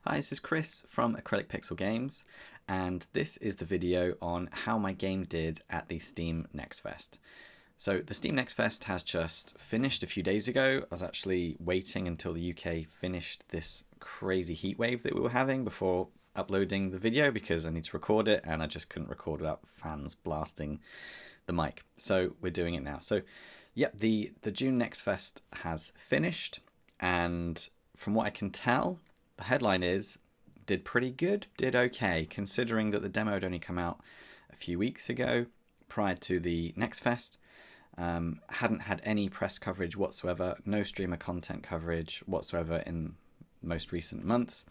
Hi, this is Chris from Acrylic Pixel Games, and this is the video on how my game did at the Steam NextFest. So the Steam NextFest has just finished a few days ago. I was actually waiting until the UK finished this crazy heatwave that we were having before uploading the video because I need to record it and I just couldn't record without fans blasting the mic. So we're doing it now. So yep, the June NextFest has finished, and from what I can tell, the headline is, did pretty good, did okay, considering that the demo had only come out a few weeks ago prior to the NextFest. Hadn't had any press coverage whatsoever, no streamer content coverage whatsoever in most recent months.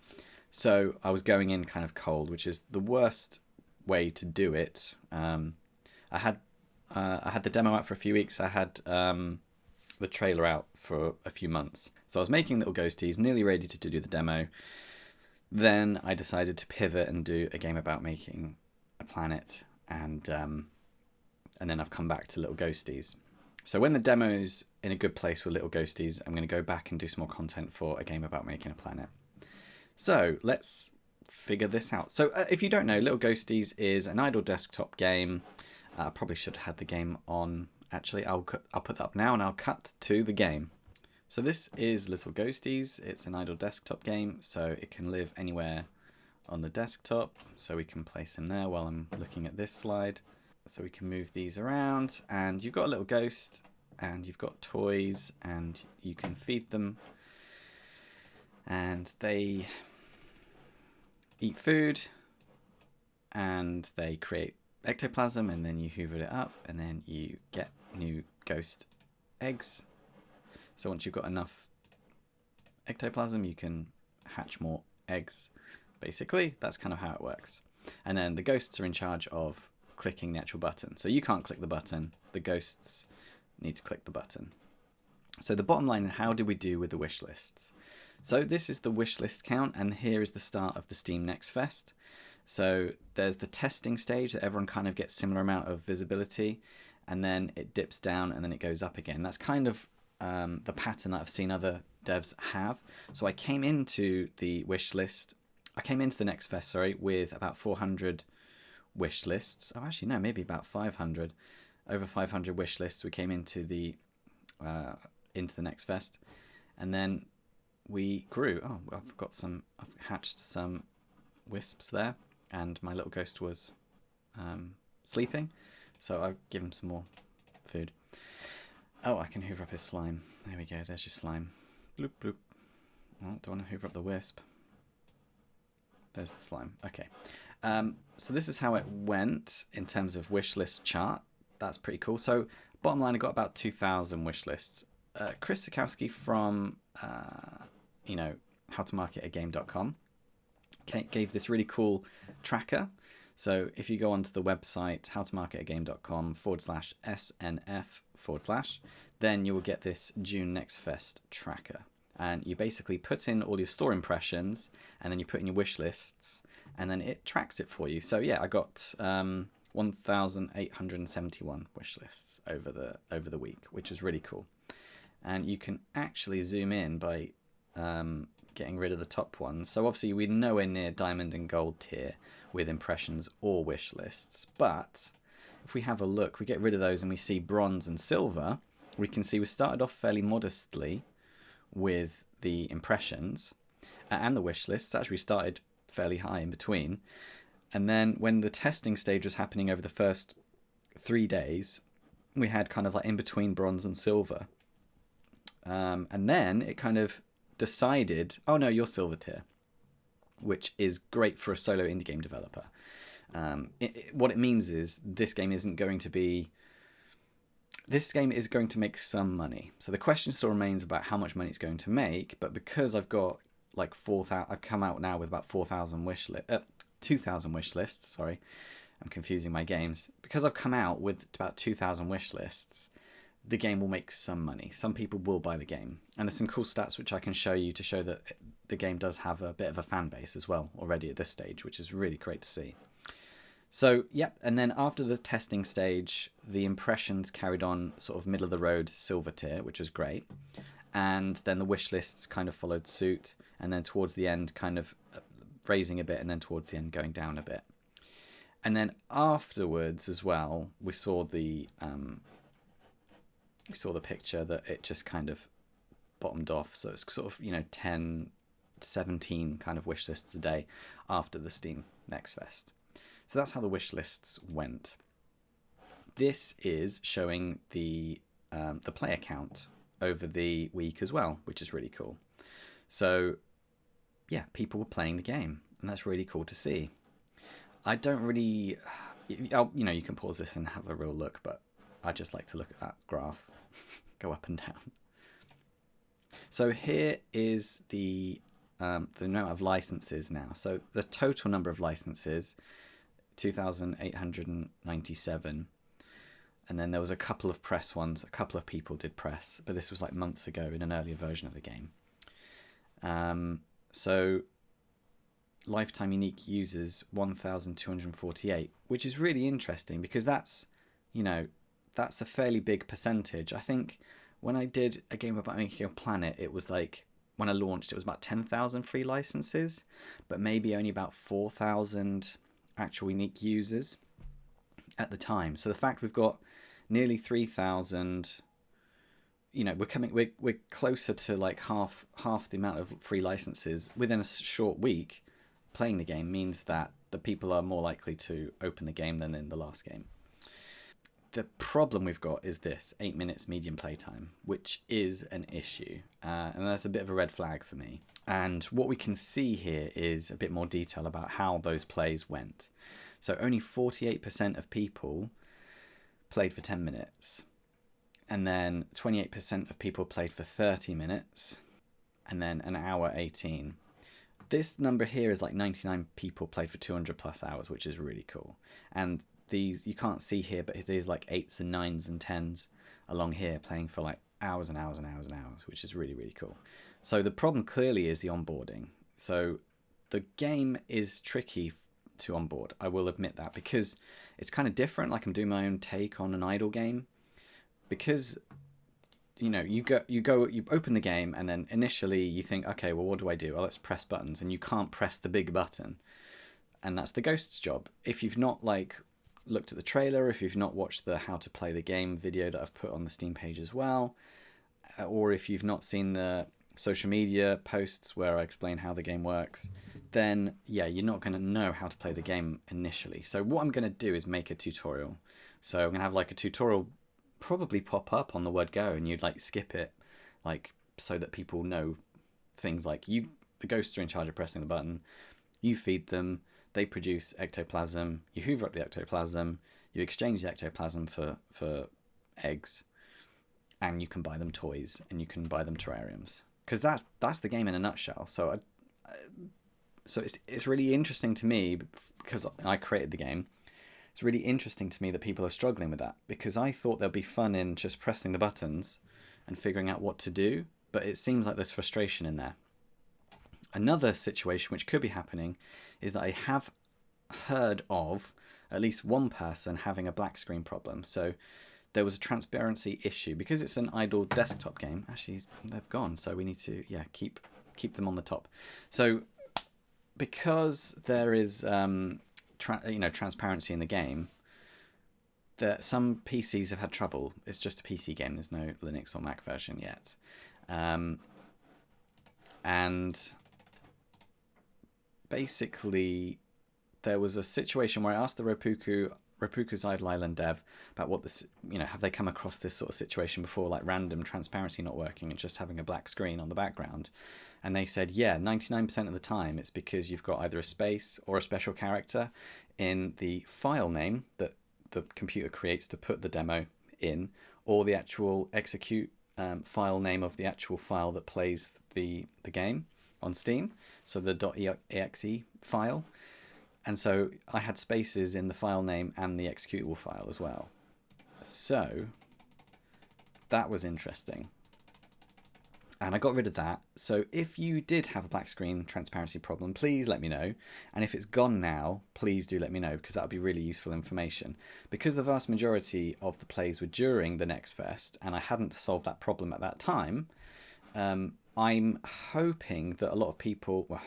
So I was going in kind of cold, which is the worst way to do it. I had the demo out for a few weeks. I had the trailer out for a few months. So I was making little ghosties, nearly ready to do the demo. Then I decided to pivot and do a game about making a planet, and then I've come back to little ghosties. So when the demo's in a good place with little ghosties, I'm going to go back and do some more content for a game about making a planet. So let's figure this out. So if you don't know, Little Ghosties is an idle desktop game. I probably should have had the game on. Actually, I'll put that up now and I'll cut to the game. So this is Little Ghosties. It's an idle desktop game, so it can live anywhere on the desktop. So we can place him there while I'm looking at this slide. So we can move these around, and you've got a little ghost, and you've got toys, and you can feed them, and they eat food, and they create ectoplasm, and then you hoover it up, and then you get new ghost eggs. So once you've got enough ectoplasm, you can hatch more eggs. Basically, that's kind of how it works. And then the ghosts are in charge of clicking the actual button. So you can't click the button. The ghosts need to click the button. So the bottom line, how did we do with the wish lists? So this is the wish list count, and here is the start of the Steam NextFest. So there's the testing stage that everyone kind of gets similar amount of visibility, and then it dips down and then it goes up again. That's kind of the pattern that I've seen other devs have. So I came into the wish list, I came into the NextFest, sorry, with about 400 wish lists. Oh, actually, no, maybe about 500. Over 500 wish lists. We came into the NextFest, and then we grew. Oh, I've hatched some wisps there, and my little ghost was sleeping, so I'll give him some more food. Oh, I can hoover up his slime. There we go, there's your slime. Bloop, bloop. Oh, don't want to hoover up the wisp. There's the slime. Okay. So this is how it went in terms of wish list chart. That's pretty cool. So bottom line, I got about 2,000 wish lists. Chris Sikowski from, howtomarketagame.com gave this really cool tracker. So if you go onto the website, howtomarketagame.com/SNF/, then you will get this June NextFest tracker. And you basically put in all your store impressions, and then you put in your wish lists, and then it tracks it for you. So yeah, I got 1,871 wish lists over the week, which is really cool. And you can actually zoom in by getting rid of the top ones. So obviously we're nowhere near diamond and gold tier with impressions or wish lists, but if we have a look, we get rid of those and we see bronze and silver. We can see we started off fairly modestly with the impressions and the wish lists. Actually started fairly high in between, and then when the testing stage was happening over the first 3 days, we had kind of like in between bronze and silver, and then it kind of decided, oh no, you're silver tier, which is great for a solo indie game developer. What it means is this game is going to make some money. So the question still remains about how much money it's going to make, but because I've got like 4,000, I've come out now with about 2,000 wish lists, sorry, I'm confusing my games. Because I've come out with about 2,000 wish lists, the game will make some money. Some people will buy the game. And there's some cool stats which I can show you to show that the game does have a bit of a fan base as well already at this stage, which is really great to see. So, yep, and then after the testing stage, the impressions carried on sort of middle of the road silver tier, which was great. And then the wish lists kind of followed suit. And then towards the end, kind of raising a bit and then towards the end going down a bit. And then afterwards as well, we saw the picture that it just kind of bottomed off. So it's sort of, 10, 17 kind of wish lists a day after the Steam NextFest. So that's how the wish lists went. This is showing the player count over the week as well, which is really cool. So yeah, people were playing the game, and that's really cool to see. I don't really, you can pause this and have a real look, but I just like to look at that graph go up and down. So here is the amount of licenses now. So the total number of licenses, 2,897. And then there was a couple of press ones. A couple of people did press, but this was like months ago in an earlier version of the game. So lifetime unique users, 1,248, which is really interesting because that's a fairly big percentage. I think when I did a game about making a planet, it was like, when I launched, it was about 10,000 free licenses, but maybe only about 4,000 actual unique users at the time. So the fact we've got nearly 3,000, we're closer to like half the amount of free licenses within a short week playing the game means that the people are more likely to open the game than in the last game. The problem we've got is this 8 minutes median playtime, which is an issue, and that's a bit of a red flag for me. And what we can see here is a bit more detail about how those plays went. So only 48% of people played for 10 minutes, and then 28% of people played for 30 minutes, and then an hour 18. This number here is like 99 people played for 200 plus hours, which is really cool. And these you can't see here, but there's like 8s and 9s and 10s along here playing for like hours and hours and hours and hours, which is really, really cool. So the problem clearly is the onboarding. So the game is tricky to onboard, I will admit that, because it's kind of different. Like, I'm doing my own take on an idle game, because you open the game and then initially you think, okay, well, what do I do? Well, let's press buttons, and you can't press the big button, and that's the Ghost's job. If you've not looked at the trailer, if you've not watched the how to play the game video that I've put on the Steam page as well, or if you've not seen the social media posts where I explain how the game works, then yeah, you're not going to know how to play the game initially. So what I'm going to do is make a tutorial. So I'm going to have like a tutorial probably pop up on the word go, and you'd like skip it, like, so that people know things like the ghosts are in charge of pressing the button, you feed them, they produce ectoplasm, you hoover up the ectoplasm, you exchange the ectoplasm for eggs, and you can buy them toys, and you can buy them terrariums, because that's the game in a nutshell. So it's really interesting to me, because I created the game. It's really interesting to me that people are struggling with that, because I thought there'd be fun in just pressing the buttons and figuring out what to do, but it seems like there's frustration in there. Another situation which could be happening is that I have heard of at least one person having a black screen problem. So there was a transparency issue, because it's an idle desktop game. Actually, they've gone, so we need to keep them on the top. So because there is transparency in the game, that some PCs have had trouble. It's just a PC game. There's no Linux or Mac version yet, and basically there was a situation where I asked the Ropuku's Idle Island dev about what this, have they come across this sort of situation before, like random transparency not working and just having a black screen on the background. And they said, yeah, 99% of the time it's because you've got either a space or a special character in the file name that the computer creates to put the demo in, or the actual execute file name of the actual file that plays the game on Steam, so the .exe file. And so I had spaces in the file name and the executable file as well. So that was interesting. And I got rid of that. So if you did have a black screen transparency problem, please let me know. And if it's gone now, please do let me know, because that would be really useful information. Because the vast majority of the plays were during the NextFest, and I hadn't solved that problem at that time, I'm hoping that a lot of people, well,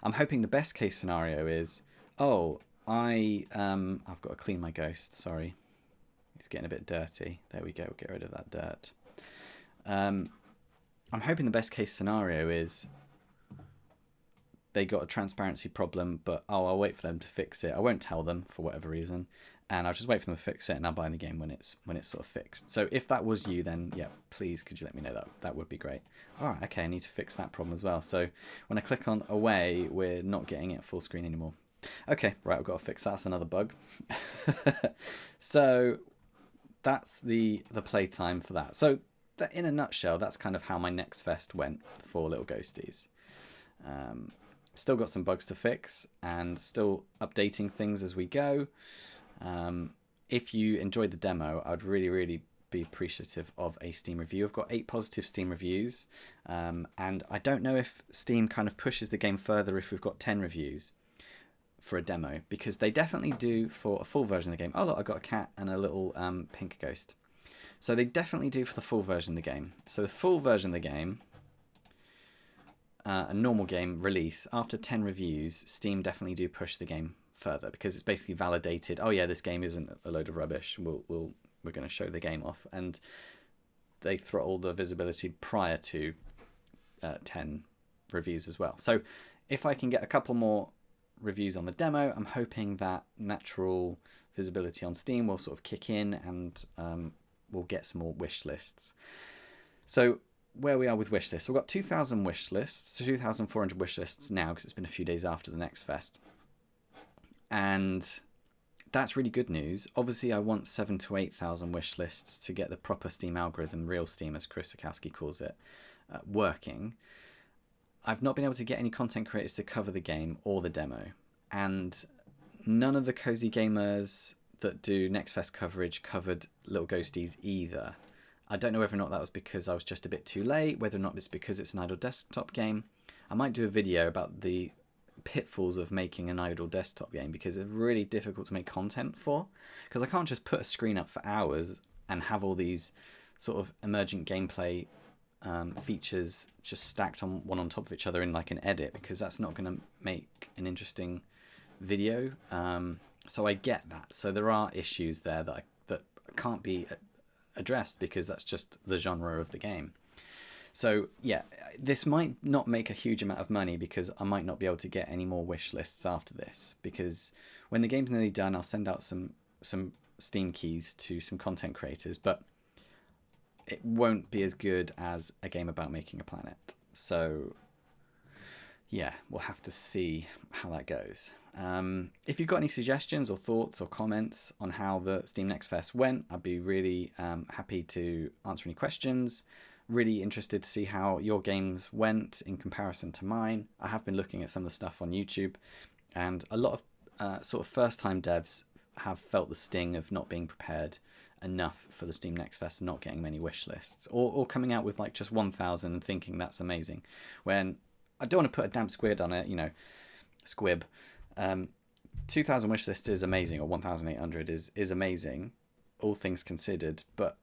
I'm hoping the best case scenario is, oh, I've got to clean my ghost. Sorry, it's getting a bit dirty. There we go. We'll get rid of that dirt. I'm hoping the best case scenario is they got a transparency problem, but I'll wait for them to fix it. I won't tell them for whatever reason, and I'll just wait for them to fix it, and I'll buy the game when it's sort of fixed. So if that was you, then yeah, please could you let me know that? That would be great. All right, okay, I need to fix that problem as well. So when I click on away, we're not getting it full screen anymore. Okay, right, I've got to fix that. That's another bug. So that's the playtime for that. So that, in a nutshell, that's kind of how my NextFest went for Little Ghosties. Still got some bugs to fix and still updating things as we go. If you enjoyed the demo, I'd really be appreciative of a Steam review. I've got 8 positive Steam reviews, and I don't know if Steam kind of pushes the game further if we've got 10 reviews for a demo, because they definitely do for a full version of the game. Oh look, I got a cat and a little pink ghost. So they definitely do for the full version of the game. So the full version of the game, a normal game release, after 10 reviews, Steam definitely do push the game further, because it's basically validated, oh yeah, this game isn't a load of rubbish, we're going to show the game off, and they throttle the visibility prior to 10 reviews as well. So if I can get a couple more reviews on the demo, I'm hoping that natural visibility on Steam will sort of kick in, and we'll get some more wish lists. So where we are with wish lists, we've got 2,000 wish lists, 2,400 wish lists now, because it's been a few days after the NextFest, and that's really good news. Obviously I want 7,000 to 8,000 wish lists to get the proper Steam algorithm, real Steam as Chris Sakowski calls it, working. I've not been able to get any content creators to cover the game or the demo, and none of the cozy gamers that do NextFest coverage covered Little Ghosties either. I don't know whether or not that was because I was just a bit too late, whether or not it's because it's an idle desktop game. I might do a video about the pitfalls of making an idle desktop game, because it's really difficult to make content for, because I can't just put a screen up for hours and have all these sort of emergent gameplay features just stacked on one on top of each other in like an edit, because that's not going to make an interesting video. So I get that. So there are issues there that can't be addressed, because that's just the genre of the game. So yeah, this might not make a huge amount of money, because I might not be able to get any more wish lists after this, because when the game's nearly done, I'll send out some Steam keys to some content creators, but it won't be as good as a game about making a planet. So yeah, we'll have to see how that goes. If you've got any suggestions or thoughts or comments on how the Steam NextFest went, I'd be really happy to answer any questions. Really interested to see how your games went in comparison to mine. I have been looking at some of the stuff on YouTube, and a lot of sort of first-time devs have felt the sting of not being prepared enough for the Steam NextFest and not getting many wish lists, or coming out with like just 1,000 and thinking that's amazing, when I don't want to put a damp squid on it, you know, squib. 2,000 wish lists is amazing, or 1,800 is amazing, all things considered, but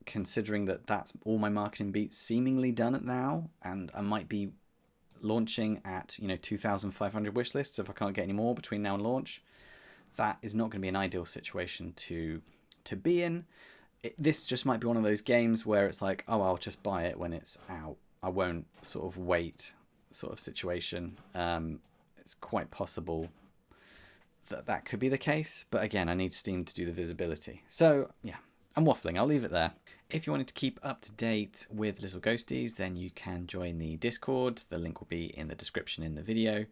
considering that that's all my marketing beats seemingly done at now, and I might be launching at 2,500 wish lists if I can't get any more between now and launch, that is not going to be an ideal situation to be in. This just might be one of those games where it's like, oh, I'll just buy it when it's out, I won't sort of wait sort of situation. It's quite possible that could be the case, but again, I need Steam to do the visibility. So yeah, I'm waffling, I'll leave it there. If you wanted to keep up to date with Little Ghosties, then you can join the Discord. The link will be in the description in the video.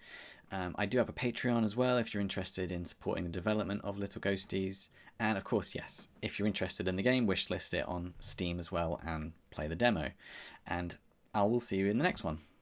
I do have a Patreon as well if you're interested in supporting the development of Little Ghosties. And of course, yes, if you're interested in the game, wishlist it on Steam as well and play the demo. And I will see you in the next one.